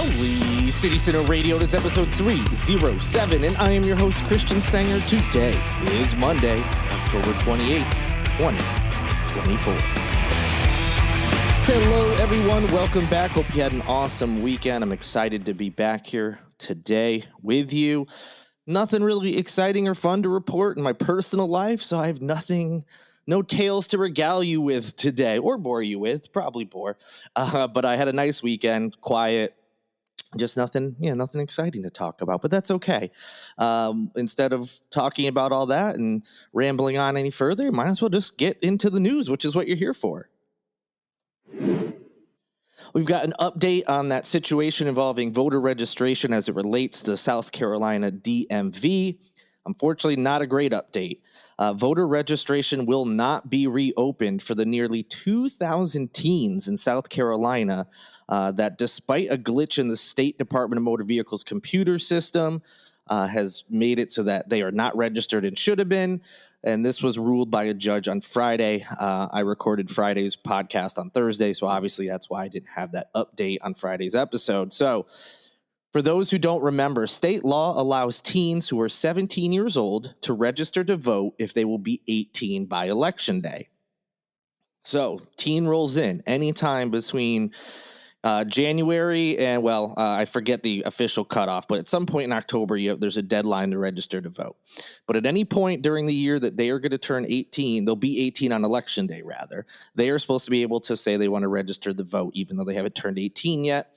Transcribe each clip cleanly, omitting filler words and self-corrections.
Holy City Center Radio, this is episode 307, and I am your host, Christian Sanger. Today is Monday, October 28th, 2024. Hello, everyone. Welcome back. Hope you had an awesome weekend. I'm excited to be back here today with you. Nothing really exciting or fun to report in my personal life, so I have no tales to regale you with today, or bore you with, probably bore. But I had a nice weekend, quiet. Just nothing exciting to talk about, but that's okay. Instead of talking about all that and rambling on any further, might as well just get into the news, which is what you're here for. We've got an update on that situation involving voter registration as it relates to the South Carolina DMV. Unfortunately, not a great update. Voter registration will not be reopened for the nearly 2,000 teens in South Carolina that, despite a glitch in the State Department of Motor Vehicles computer system, has made it so that they are not registered and should have been. And this was ruled by a judge on Friday. I recorded Friday's podcast on Thursday, so obviously that's why I didn't have that update on Friday's episode. So for those who don't remember, state law allows teens who are 17 years old to register to vote if they will be 18 by Election Day. So teen rolls in anytime between January and, I forget the official cutoff, but at some point in October, there's a deadline to register to vote. But at any point during the year that they are going to turn 18, they'll be 18 on Election Day, rather. They are supposed to be able to say they want to register to vote, even though they haven't turned 18 yet.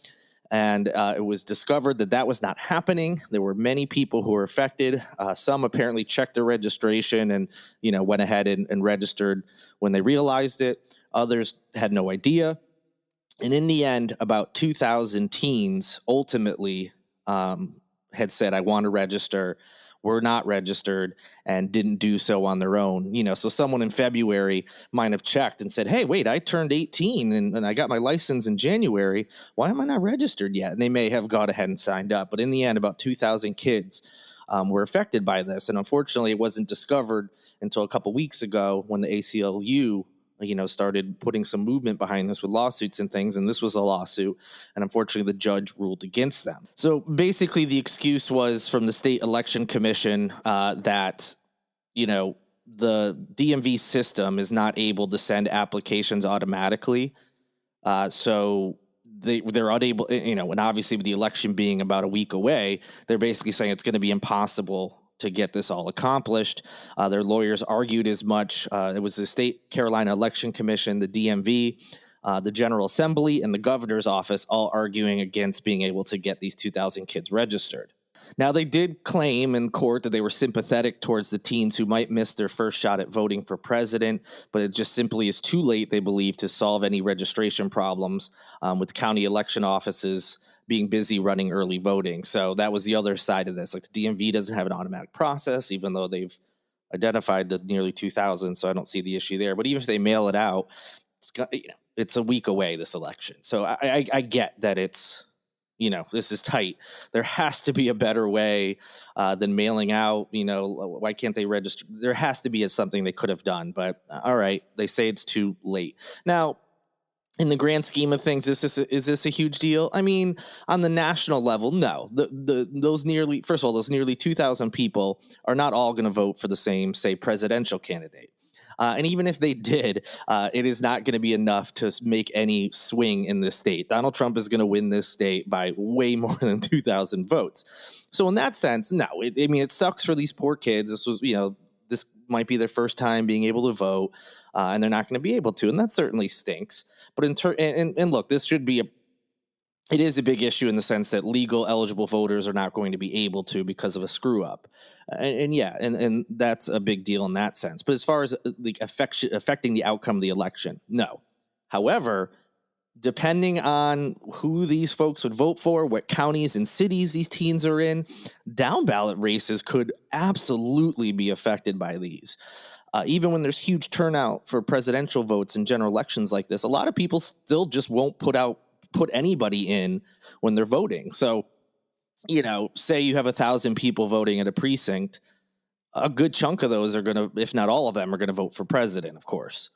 And it was discovered that was not happening. There were many people who were affected. Some apparently checked their registration and, went ahead and registered when they realized it. Others had no idea. And in the end, about 2,000 teens ultimately had said, I want to register, were not registered, and didn't do so on their own. So someone in February might have checked and said, hey, wait, I turned 18 and I got my license in January. Why am I not registered yet? And they may have gone ahead and signed up. But in the end, about 2,000 kids were affected by this. And unfortunately, it wasn't discovered until a couple weeks ago when the ACLU started putting some movement behind this with lawsuits and things, and this was a lawsuit, and unfortunately the judge ruled against them. So basically the excuse was from the State Election Commission that, the DMV system is not able to send applications automatically. So they're unable, and obviously with the election being about a week away, they're basically saying it's going to be impossible to get this all accomplished. Their lawyers argued as much. It was the State Carolina Election Commission, the DMV, the General Assembly, and the governor's office all arguing against being able to get these 2,000 kids registered. Now, they did claim in court that they were sympathetic towards the teens who might miss their first shot at voting for president, but it just simply is too late, they believe, to solve any registration problems with county election offices being busy running early voting. So that was the other side of this. Like, the DMV doesn't have an automatic process, even though they've identified the nearly 2,000. So I don't see the issue there. But even if they mail it out, it's a week away, this election. So I get that it's, this is tight. There has to be a better way than mailing out. Why can't they register? There has to be something they could have done. But all right, they say it's too late. Now, in the grand scheme of things, is this a huge deal? I mean, on the national level, no. Those nearly 2,000 people are not all going to vote for the same, say, presidential candidate. And even if they did, it is not going to be enough to make any swing in this state. Donald Trump is going to win this state by way more than 2,000 votes. So in that sense, no. It sucks for these poor kids. This was, this might be their first time being able to vote, and they're not going to be able to, and that certainly stinks. But look, this should be it is a big issue in the sense that legal eligible voters are not going to be able to because of a screw up, and that's a big deal in that sense. But as far as affecting the outcome of the election, no. However, depending on who these folks would vote for, what counties and cities these teens are in, down ballot races could absolutely be affected by these. Even when there's huge turnout for presidential votes in general elections like this, a lot of people still just won't put anybody in when they're voting. So, say you have 1,000 people voting at a precinct, a good chunk of those are going to, if not all of them, are going to vote for president, of course.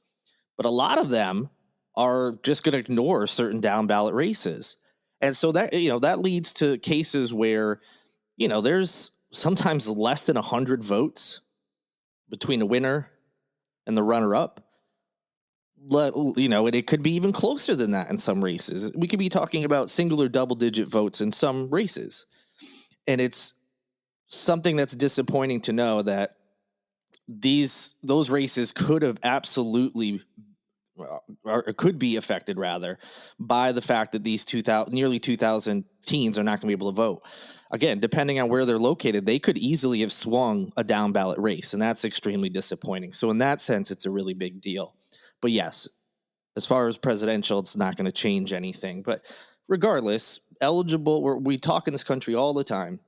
But a lot of them are just going to ignore certain down ballot races. And so that, that leads to cases where, there's sometimes less than 100 votes between the winner and the runner up. And it could be even closer than that in some races. We could be talking about single or double digit votes in some races. And it's something that's disappointing to know that those races could have absolutely, or could be affected rather, by the fact that these nearly 2,000 teens are not going to be able to vote. Again, depending on where they're located, they could easily have swung a down ballot race, and that's extremely disappointing. So in that sense, it's a really big deal. But yes, as far as presidential, it's not going to change anything. But regardless, we talk in this country all the time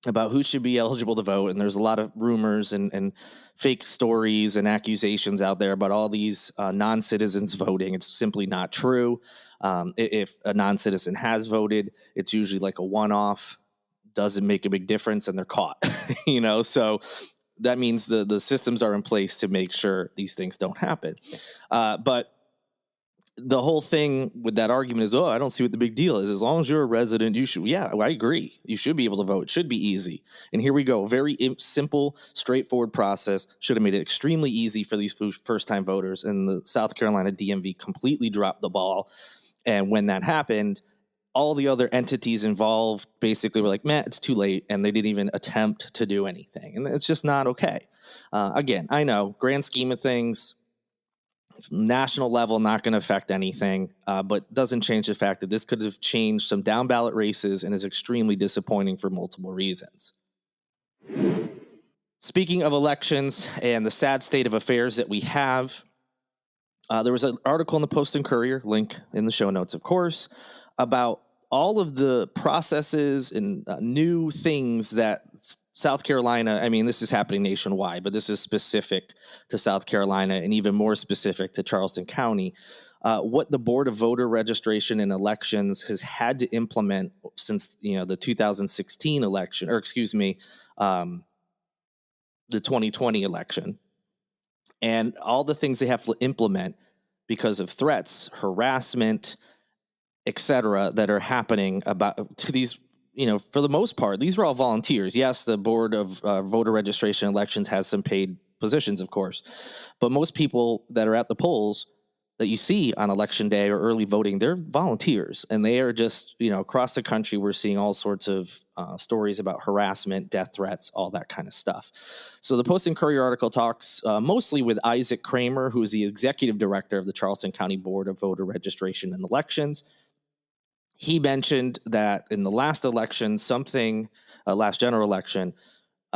about who should be eligible to vote, and there's a lot of rumors and fake stories and accusations out there about all these non-citizens voting. It's simply not true. If a non-citizen has voted, it's usually like a one-off, doesn't make a big difference, and they're caught. So that means the systems are in place to make sure these things don't happen. But the whole thing with that argument is, I don't see what the big deal is. As long as you're a resident, you should. Yeah, I agree. You should be able to vote. It should be easy. And here we go. Very simple, straightforward process. Should have made it extremely easy for these first-time voters. And the South Carolina DMV completely dropped the ball. And when that happened, all the other entities involved basically were like, man, it's too late. And they didn't even attempt to do anything. And it's just not okay. Again, I know, grand scheme of things, national level, not going to affect anything, but doesn't change the fact that this could have changed some down ballot races and is extremely disappointing for multiple reasons. Speaking of elections and the sad state of affairs that we have, there was an article in the Post and Courier, link in the show notes, of course, about all of the processes and new things that South Carolina, I mean, this is happening nationwide, but this is specific to South Carolina and even more specific to Charleston County. What the Board of Voter Registration and Elections has had to implement since, the 2016 election, or excuse me, the 2020 election, and all the things they have to implement because of threats, harassment, etc., that are happening to these. For the most part, these are all volunteers. Yes, the Board of Voter Registration Elections has some paid positions, of course, but most people that are at the polls that you see on election day or early voting, they're volunteers, and they are just, across the country, we're seeing all sorts of stories about harassment, death threats, all that kind of stuff. So the Post and Courier article talks mostly with Isaac Kramer, who is the executive director of the Charleston County Board of Voter Registration and Elections. He mentioned that in the last election, last general election,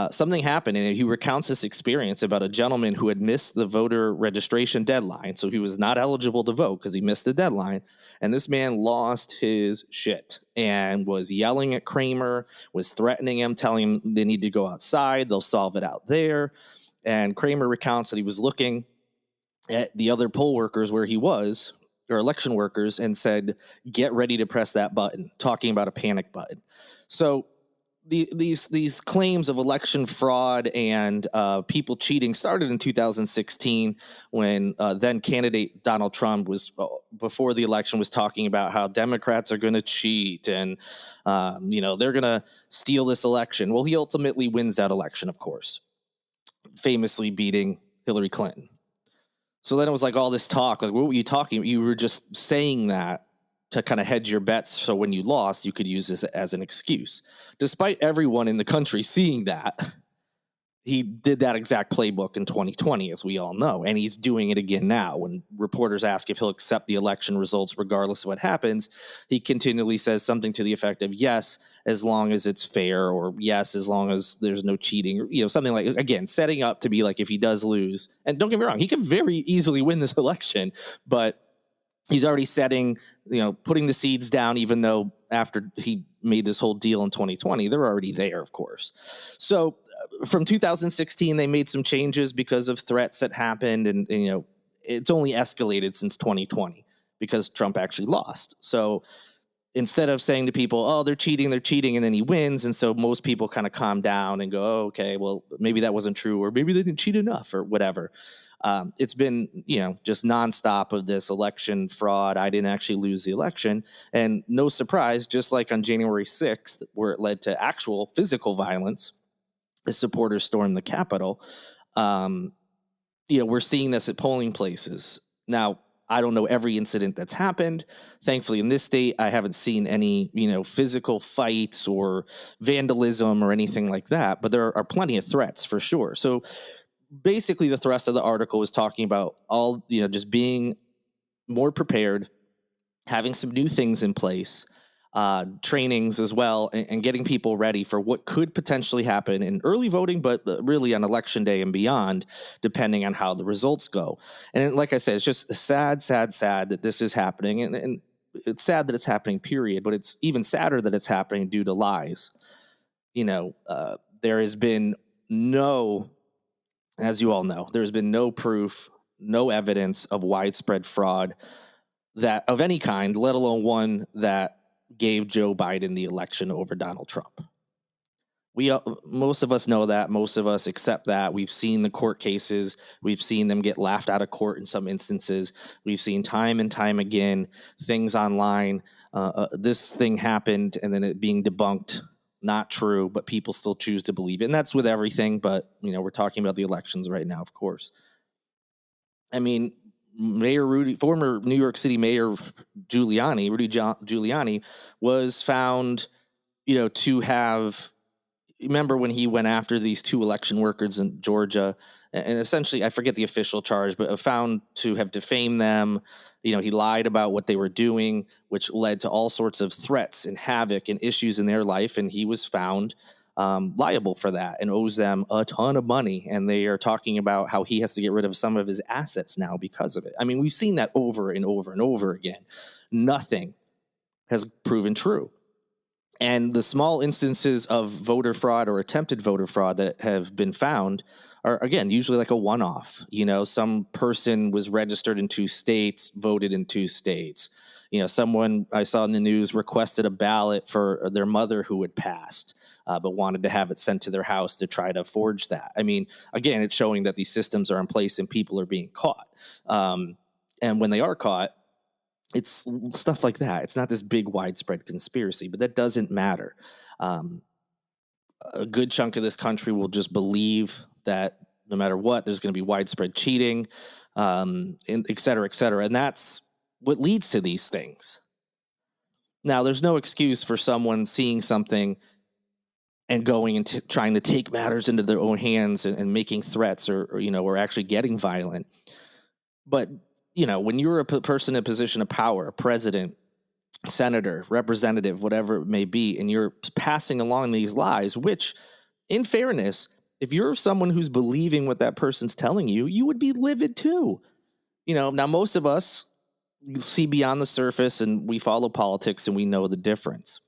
something happened, and he recounts this experience about a gentleman who had missed the voter registration deadline. So he was not eligible to vote because he missed the deadline. And this man lost his shit and was yelling at Kramer, was threatening him, telling him they need to go outside. They'll solve it out there. And Kramer recounts that he was looking at the other poll workers where he was, or election workers, and said, get ready to press that button, talking about a panic button. So these claims of election fraud and people cheating started in 2016 when then candidate Donald Trump was, before the election, was talking about how Democrats are going to cheat and they're going to steal this election. Well, he ultimately wins that election, of course, famously beating Hillary Clinton. So then it was like all this talk, like, what were you talking? You were just saying that to kind of hedge your bets, so when you lost, you could use this as an excuse. Despite everyone in the country seeing that, he did that exact playbook in 2020, as we all know, and he's doing it again now. When reporters ask if he'll accept the election results regardless of what happens, he continually says something to the effect of, yes, as long as it's fair, or yes, as long as there's no cheating, or something like, again, setting up to be like, if he does lose, and don't get me wrong, he can very easily win this election, but he's already putting the seeds down, even though after he made this whole deal in 2020, they're already there, of course. So from 2016, they made some changes because of threats that happened. And it's only escalated since 2020 because Trump actually lost. So instead of saying to people, oh, they're cheating, and then he wins. And so most people kind of calm down and go, oh, okay, well, maybe that wasn't true, or maybe they didn't cheat enough, or whatever. It's been, just nonstop of this election fraud. I didn't actually lose the election. And no surprise, just like on January 6th, where it led to actual physical violence, as supporters stormed the Capitol. We're seeing this at polling places. Now, I don't know every incident that's happened. Thankfully, in this state, I haven't seen any, physical fights or vandalism or anything like that. But there are plenty of threats for sure. So basically, the thrust of the article was talking about all, just being more prepared, having some new things in place, trainings as well, and getting people ready for what could potentially happen in early voting, but really on election day and beyond, depending on how the results go. And like I said, it's just sad that this is happening. And it's sad that it's happening, period. But it's even sadder that it's happening due to lies. There has been as you all know, there's been no proof, no evidence of widespread fraud that of any kind, let alone one that gave Joe Biden the election over Donald Trump. Most of us know that. Most of us accept that. We've seen the court cases. We've seen them get laughed out of court in some instances. We've seen time and time again things online. This thing happened, and then it being debunked, not true, but people still choose to believe it. And that's with everything. But we're talking about the elections right now, of course. I mean, former New York City Mayor Rudy Giuliani, was found, to have. Remember when he went after these 2 election workers in Georgia, and essentially, I forget the official charge, but found to have defamed them. He lied about what they were doing, which led to all sorts of threats and havoc and issues in their life, and he was found liable for that and owes them a ton of money. And they are talking about how he has to get rid of some of his assets now because of it. I mean, we've seen that over and over and over again. Nothing has proven true. And the small instances of voter fraud or attempted voter fraud that have been found are, again, usually like a one-off. Some person was registered in 2 states, voted in 2 states. Someone I saw in the news requested a ballot for their mother who had passed, but wanted to have it sent to their house to try to forge that. I mean, again, it's showing that these systems are in place and people are being caught. And when they are caught, it's stuff like that. It's not this big widespread conspiracy, but that doesn't matter. A good chunk of this country will just believe that no matter what, there's going to be widespread cheating, and et cetera, et cetera. And that's what leads to these things. Now, there's no excuse for someone seeing something and going and trying to take matters into their own hands and making threats or actually getting violent. But when you're a person in a position of power, a president, senator, representative, whatever it may be, and you're passing along these lies, which, in fairness, if you're someone who's believing what that person's telling you, you would be livid too. Now most of us see beyond the surface and we follow politics and we know the difference.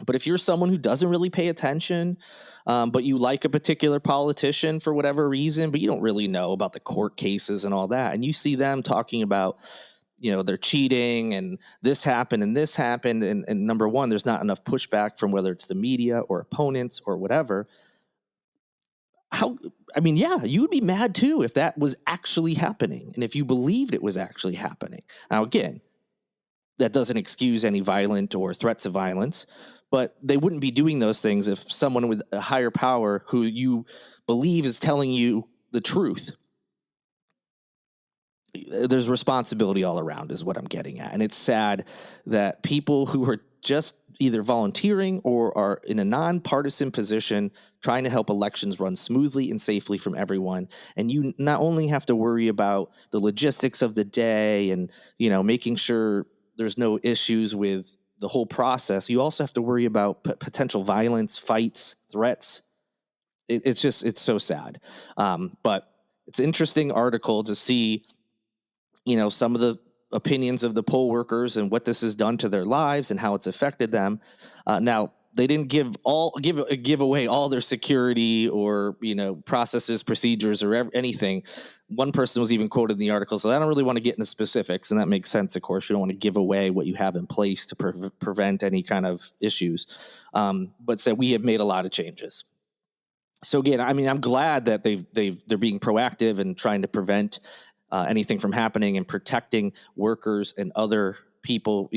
But if you're someone who doesn't really pay attention, but you like a particular politician for whatever reason, but you don't really know about the court cases and all that, and you see them talking about, they're cheating and this happened, and number one, there's not enough pushback from whether it's the media or opponents or whatever. You would be mad too if that was actually happening and if you believed it was actually happening. Now, again, that doesn't excuse any violent or threats of violence, but they wouldn't be doing those things if someone with a higher power who you believe is telling you the truth. There's responsibility all around is what I'm getting at. And it's sad that people who are just either volunteering or are in a nonpartisan position trying to help elections run smoothly and safely from everyone. And you not only have to worry about the logistics of the day and, making sure there's no issues with the whole process, you also have to worry about potential violence, fights, threats. It's so sad. But it's an interesting article to see, some of the opinions of the poll workers and what this has done to their lives and how it's affected them. Now, they didn't give away all their security or, processes, procedures, or anything. One person was even quoted in the article, so I don't really want to get into specifics, and that makes sense, of course. You don't want to give away what you have in place to prevent any kind of issues. But said we have made a lot of changes. So again, I mean, I'm glad that they're being proactive and trying to prevent anything from happening and protecting workers and other people,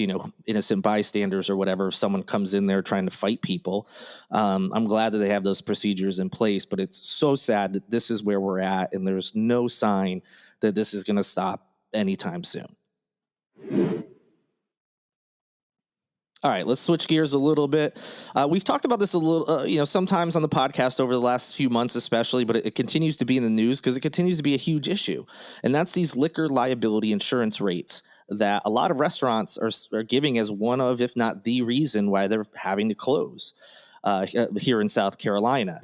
innocent bystanders or whatever. If someone comes in there trying to fight people, I'm glad that they have those procedures in place. But it's so sad that this is where we're at, and there's no sign that this is going to stop anytime soon. All right, let's switch gears a little bit. We've talked about this a little, sometimes on the podcast over the last few months, especially, but it continues to be in the news because it continues to be a huge issue. And that's these liquor liability insurance rates that a lot of restaurants are giving as one of, if not the reason why they're having to close here in South Carolina.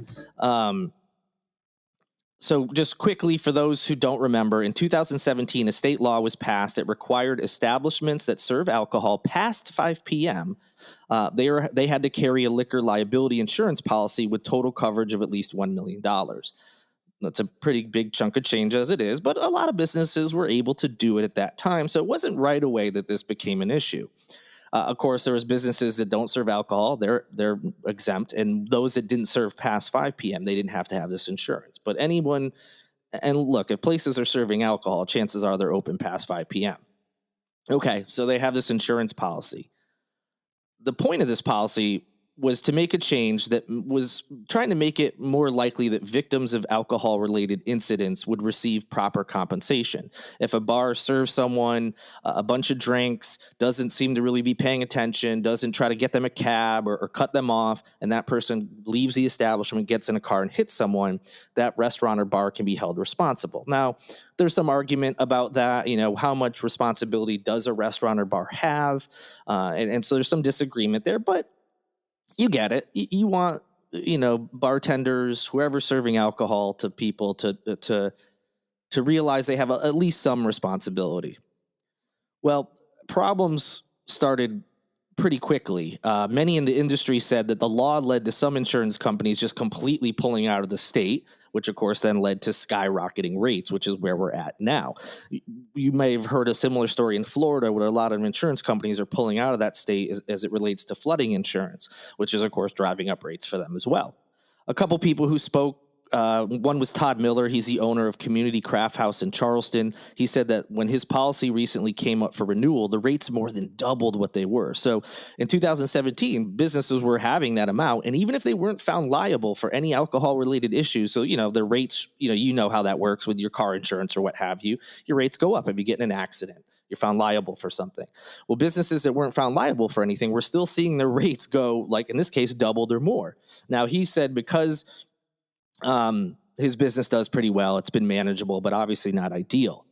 So just quickly, for those who don't remember, in 2017, a state law was passed that required establishments that serve alcohol past 5 p.m. They had to carry a liquor liability insurance policy with total coverage of at least $1 million. That's a pretty big chunk of change as it is, but a lot of businesses were able to do it at that time. So it wasn't right away that this became an issue. Of course, there was businesses that don't serve alcohol; they're exempt, and those that didn't serve past 5 p.m. they didn't have to have this insurance. But anyone, and look, if places are serving alcohol, chances are they're open past 5 p.m. Okay, so they have this insurance policy. The point of this policy was to make a change that was trying to make it more likely that victims of alcohol-related incidents would receive proper compensation. If a bar serves someone a bunch of drinks, doesn't seem to really be paying attention, doesn't try to get them a cab or cut them off, and that person leaves the establishment, gets in a car and hits someone, that restaurant or bar can be held responsible. Now, there's some argument about that. How much responsibility does a restaurant or bar have? And so there's some disagreement there, but you get it. You want, bartenders, whoever's serving alcohol to people to realize they have at least some responsibility. Well, problems started pretty quickly. Many in the industry said that the law led to some insurance companies just completely pulling out of the state, which of course then led to skyrocketing rates, which is where we're at now. You may have heard a similar story in Florida where a lot of insurance companies are pulling out of that state as it relates to flooding insurance, which is of course driving up rates for them as well. A couple people who spoke, one was Todd Miller. He's the owner of Community Craft House in Charleston. He said that when his policy recently came up for renewal, the rates more than doubled what they were. So in 2017, businesses were having that amount. And even if they weren't found liable for any alcohol-related issues, so, the rates, you know how that works with your car insurance or what have you, your rates go up if you get in an accident. You're found liable for something. Well, businesses that weren't found liable for anything, we're still seeing their rates go, like in this case, doubled or more. Now, he said because his business does pretty well, it's been manageable, but obviously not ideal.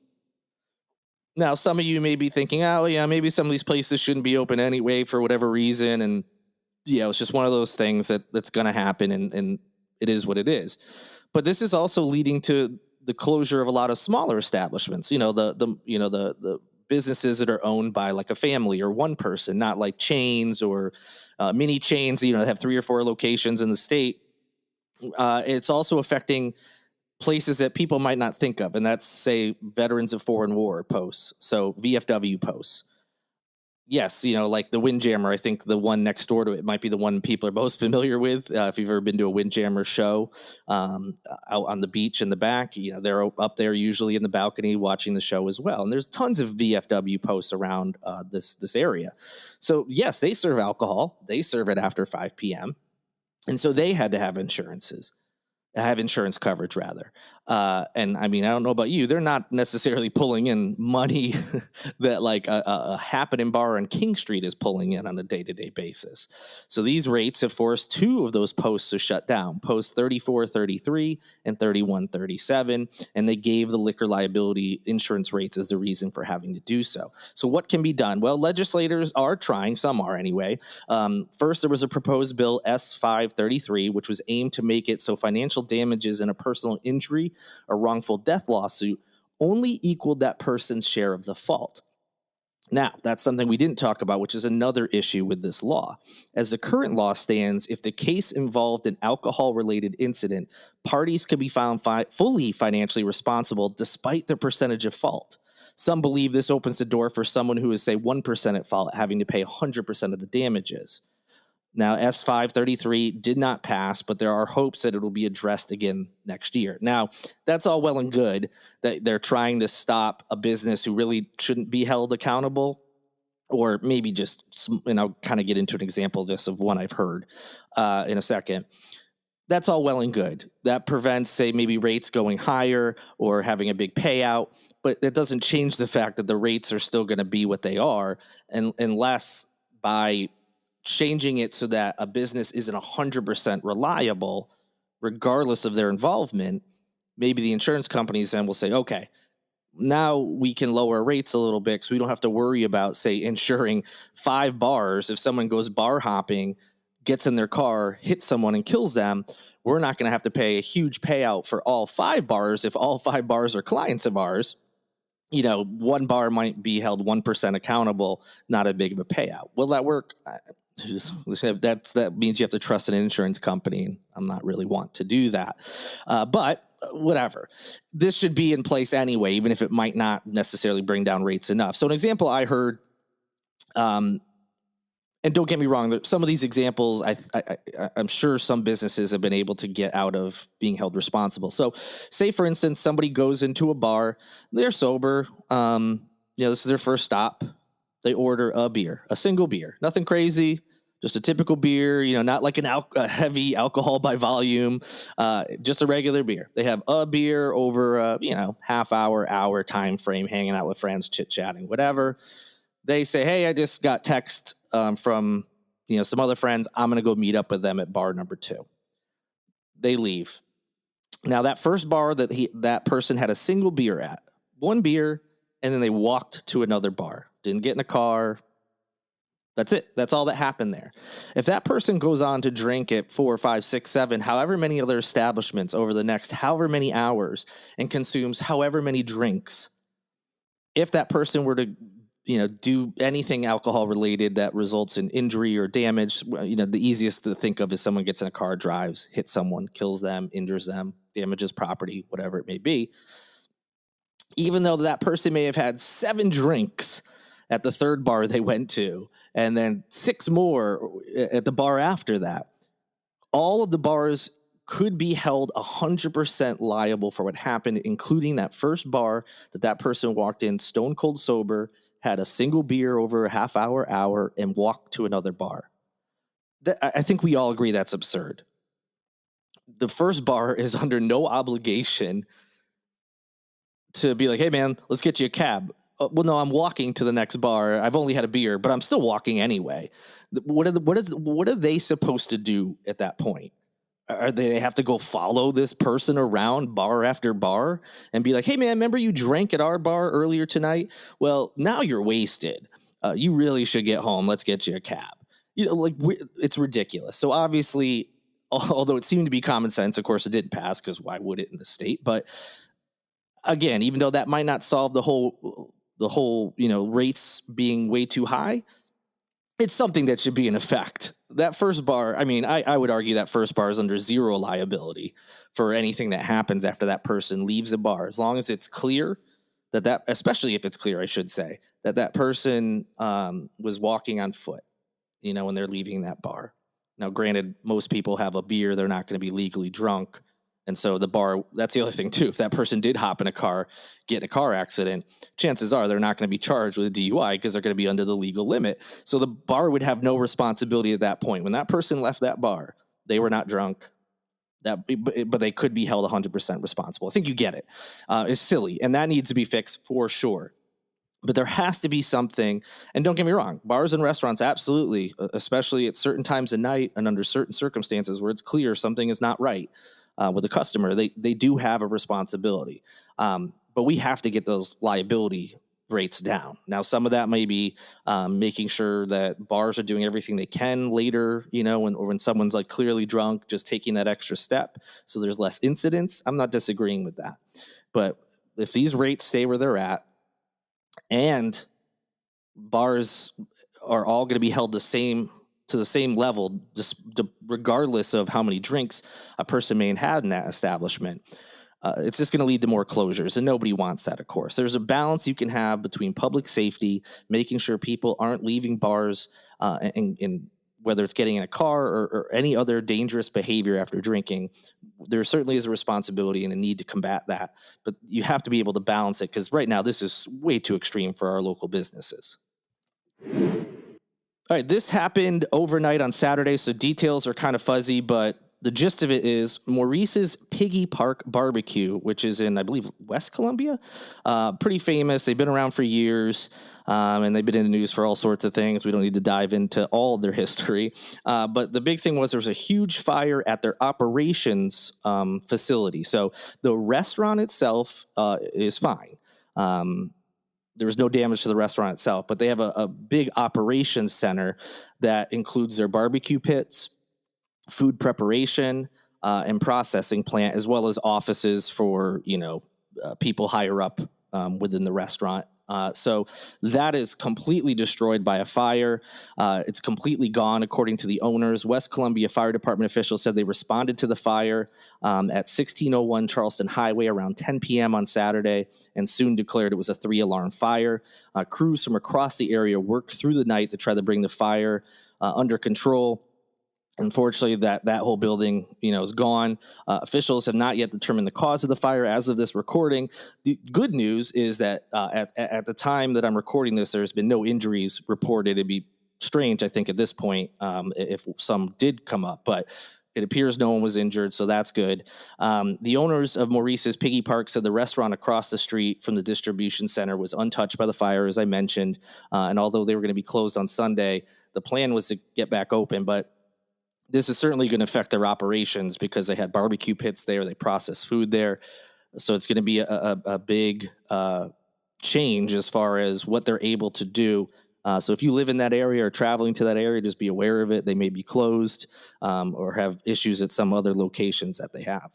Now, some of you may be thinking, oh, yeah, maybe some of these places shouldn't be open anyway for whatever reason. And, it's just one of those things that's going to happen, and it is what it is. But this is also leading to the closure of a lot of smaller establishments, the businesses that are owned by like a family or one person, not like chains or mini chains, that have 3 or 4 locations in the state. It's also affecting places that people might not think of, and that's, say, Veterans of Foreign War posts, so VFW posts. Yes, like the Windjammer, I think the one next door to it might be the one people are most familiar with. If you've ever been to a Windjammer show out on the beach in the back, they're up there usually in the balcony watching the show as well. And there's tons of VFW posts around this area. So, yes, they serve alcohol. They serve it after 5 p.m., and so they had to have insurance coverage rather. And I mean, I don't know about you, they're not necessarily pulling in money that like a happening bar on King Street is pulling in on a day-to-day basis. So these rates have forced 2 of those posts to shut down, post 3433 and 3137, and they gave the liquor liability insurance rates as the reason for having to do so. So what can be done? Well, legislators are trying, some are anyway. First, there was a proposed bill S533, which was aimed to make it so financial damages in a personal injury or wrongful death lawsuit only equaled that person's share of the fault. Now, that's something we didn't talk about, which is another issue with this law. As the current law stands, if the case involved an alcohol-related incident, parties could be found fully financially responsible despite their percentage of fault. Some believe this opens the door for someone who is, say, 1% at fault having to pay 100% of the damages. Now, S533 did not pass, but there are hopes that it will be addressed again next year. Now, that's all well and good that they're trying to stop a business who really shouldn't be held accountable, or maybe just, and I'll kind of get into an example of this of one I've heard in a second. That's all well and good. That prevents, say, maybe rates going higher or having a big payout, but it doesn't change the fact that the rates are still going to be what they are, and unless by changing it so that a business isn't 100% reliable, regardless of their involvement, maybe the insurance companies then will say, okay, now we can lower rates a little bit because we don't have to worry about, say, insuring 5 bars. If someone goes bar hopping, gets in their car, hits someone and kills them, we're not going to have to pay a huge payout for all 5 bars if all 5 bars are clients of ours. One bar might be held 1% accountable, not a big of a payout. Will that work? That means you have to trust an insurance company, and I'm not really want to do that. But whatever. This should be in place anyway, even if it might not necessarily bring down rates enough. So an example I heard, and don't get me wrong, some of these examples, I'm sure some businesses have been able to get out of being held responsible. So say, for instance, somebody goes into a bar, they're sober, this is their first stop. They order a beer, a single beer, nothing crazy, just a typical beer, not like a heavy alcohol by volume, just a regular beer. They have a beer over a, half hour time frame, hanging out with friends, chit-chatting, whatever. They say, hey, I just got text from, some other friends. I'm going to go meet up with them at bar number 2. They leave. Now, that first bar that person had a single beer at, one beer, and then they walked to another bar. Didn't get in a car. That's it. That's all that happened there. If that person goes on to drink at 4, 5, 6, 7, however many other establishments over the next however many hours and consumes however many drinks, if that person were to do anything alcohol related that results in injury or damage, the easiest to think of is someone gets in a car, drives, hits someone, kills them, injures them, damages property, whatever it may be. Even though that person may have had 7 drinks at the third bar they went to, and then 6 more at the bar after that, all of the bars could be held 100% liable for what happened, including that first bar that person walked in stone cold sober, had a single beer over a half hour, and walked to another bar. I think we all agree that's absurd. The first bar is under no obligation to be like, hey, man, let's get you a cab. Well, no, I'm walking to the next bar. I've only had a beer, but I'm still walking anyway. What are they supposed to do at that point? Are they have to go follow this person around bar after bar and be like, hey, man, remember you drank at our bar earlier tonight? Well, now you're wasted. You really should get home. Let's get you a cab. It's ridiculous. So obviously, although it seemed to be common sense, of course, it didn't pass because why would it in the state? But again, even though that might not solve the whole rates being way too high, it's something that should be in effect. That first bar, I would argue that first bar is under zero liability for anything that happens after that person leaves a bar, as long as it's clear that especially if it's clear, I should say, that person was walking on foot, when they're leaving that bar. Now, granted, most people have a beer. They're not going to be legally drunk. And so the bar, that's the other thing too. If that person did hop in a car, get in a car accident, chances are they're not going to be charged with a DUI because they're going to be under the legal limit. So the bar would have no responsibility at that point. When that person left that bar, they were not drunk. But they could be held 100% responsible. I think you get it. It's silly, and that needs to be fixed for sure. But there has to be something, and don't get me wrong, bars and restaurants, absolutely, especially at certain times of night and under certain circumstances where it's clear something is not right with a customer, they do have a responsibility. But we have to get those liability rates down. Now, some of that may be making sure that bars are doing everything they can later, when someone's like clearly drunk, just taking that extra step so there's less incidents. I'm not disagreeing with that. But if these rates stay where they're at, and bars are all going to be held to the same level, just regardless of how many drinks a person may have had in that establishment, it's just going to lead to more closures, and nobody wants that, of course. There's a balance you can have between public safety, making sure people aren't leaving bars and whether it's getting in a car or any other dangerous behavior after drinking, there certainly is a responsibility and a need to combat that. But you have to be able to balance it, because right now this is way too extreme for our local businesses. All right, this happened overnight on Saturday, so details are kind of fuzzy, but the gist of it is Maurice's Piggie Park Barbecue, which is in, I believe, West Columbia. Pretty famous. They've been around for years, and they've been in the news for all sorts of things. We don't need to dive into all of their history. But the big thing was there was a huge fire at their operations facility. So the restaurant itself is fine. There was no damage to the restaurant itself, but they have a big operations center that includes their barbecue pits, food preparation, and processing plant, as well as offices for, people higher up within the restaurant. So that is completely destroyed by a fire. It's completely gone, according to the owners. West Columbia Fire Department officials said they responded to the fire at 1601 Charleston Highway around 10 p.m. on Saturday, and soon declared it was a 3-alarm fire. Crews from across the area worked through the night to try to bring the fire under control. Unfortunately, that whole building, is gone. Officials have not yet determined the cause of the fire as of this recording. The good news is that at the time that I'm recording this, there's been no injuries reported. It'd be strange, I think, at this point, if some did come up, but it appears no one was injured, so that's good. The owners of Maurice's Piggie Park said the restaurant across the street from the distribution center was untouched by the fire, as I mentioned. And although they were going to be closed on Sunday, the plan was to get back open, but this is certainly going to affect their operations because they had barbecue pits there. They process food there. So it's going to be a big change as far as what they're able to do. So if you live in that area or traveling to that area, just be aware of it. They may be closed or have issues at some other locations that they have.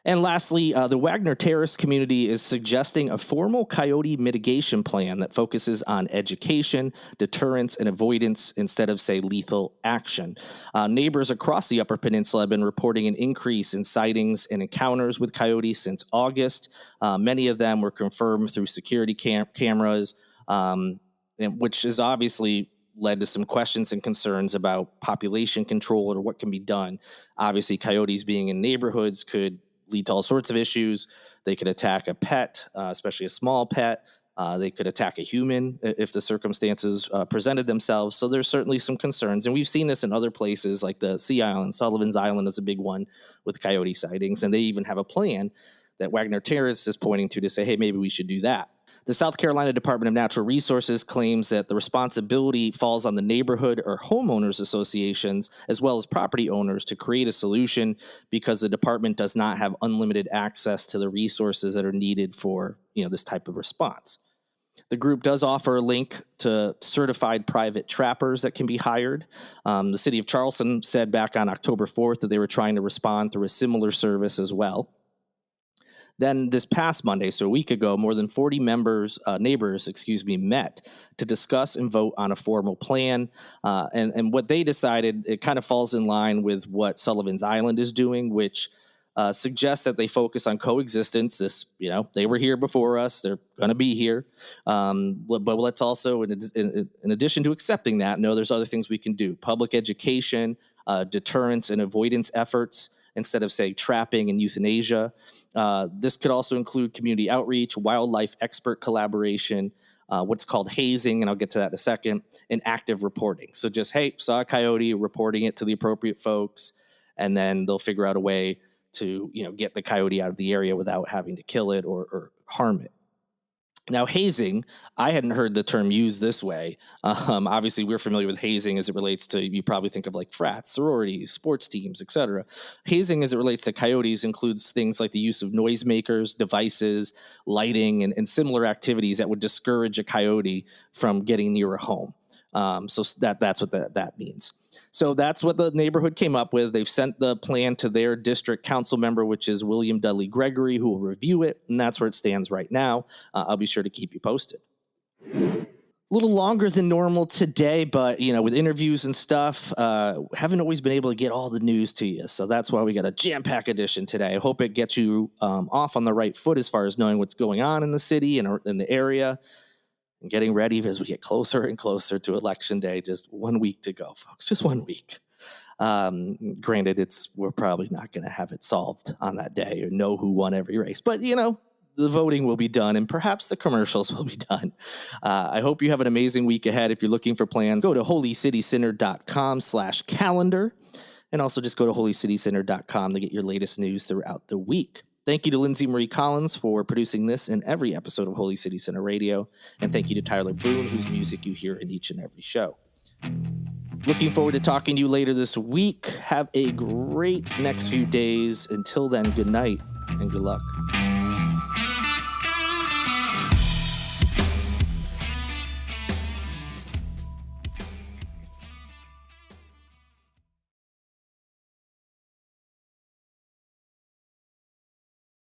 And lastly, the Wagner Terrace community is suggesting a formal coyote mitigation plan that focuses on education, deterrence, and avoidance instead of, say, lethal action. Neighbors across the Upper Peninsula have been reporting an increase in sightings and encounters with coyotes since August. Many of them were confirmed through security cameras, which has obviously led to some questions and concerns about population control or what can be done. Obviously, coyotes being in neighborhoods could lead to all sorts of issues. They could attack a pet, especially a small pet. They could attack a human if the circumstances presented themselves. So there's certainly some concerns. And we've seen this in other places like the Sea Island. Sullivan's Island is a big one with coyote sightings. And they even have a plan that Wagner Terrace is pointing to say, hey, maybe we should do that. The South Carolina Department of Natural Resources claims that the responsibility falls on the neighborhood or homeowners associations, as well as property owners, to create a solution because the department does not have unlimited access to the resources that are needed for, this type of response. The group does offer a link to certified private trappers that can be hired. The city of Charleston said back on October 4th that they were trying to respond through a similar service as well. Then this past Monday, so a week ago, more than 40 neighbors, met to discuss and vote on a formal plan. And what they decided, it kind of falls in line with what Sullivan's Island is doing, which suggests that they focus on coexistence. They were here before us. They're going to be here. But let's also, in addition to accepting that, know there's other things we can do. Public education, deterrence and avoidance efforts, instead of, say, trapping and euthanasia. This could also include community outreach, wildlife expert collaboration, what's called hazing, and I'll get to that in a second, and active reporting. So just, hey, saw a coyote, reporting it to the appropriate folks, and then they'll figure out a way to, get the coyote out of the area without having to kill it or harm it. Now, hazing, I hadn't heard the term used this way. Obviously, we're familiar with hazing as it relates to, you probably think of like frats, sororities, sports teams, etc. Hazing as it relates to coyotes includes things like the use of noisemakers, devices, lighting, and similar activities that would discourage a coyote from getting near a home. So that's what that means. So that's what the neighborhood came up with. They've sent the plan to their district council member, which is William Dudley Gregory, who will review it. And that's where it stands right now. I'll be sure to keep you posted. A little longer than normal today, but, with interviews and stuff, haven't always been able to get all the news to you. So that's why we got a jam-packed edition today. I hope it gets you off on the right foot as far as knowing what's going on in the city and in the area. getting ready as we get closer and closer to Election Day. Just 1 week to go, folks. Just 1 week. Granted, we're probably not going to have it solved on that day or know who won every race, but the voting will be done and perhaps the commercials will be done. I hope you have an amazing week ahead. If you're looking for plans, go to holycitycenter.com/calendar and also just go to holycitycenter.com to get your latest news throughout the week. Thank you to Lindsay Marie Collins for producing this and every episode of Holy City Center Radio. And thank you to Tyler Boone, whose music you hear in each and every show. Looking forward to talking to you later this week. Have a great next few days. Until then, good night and good luck.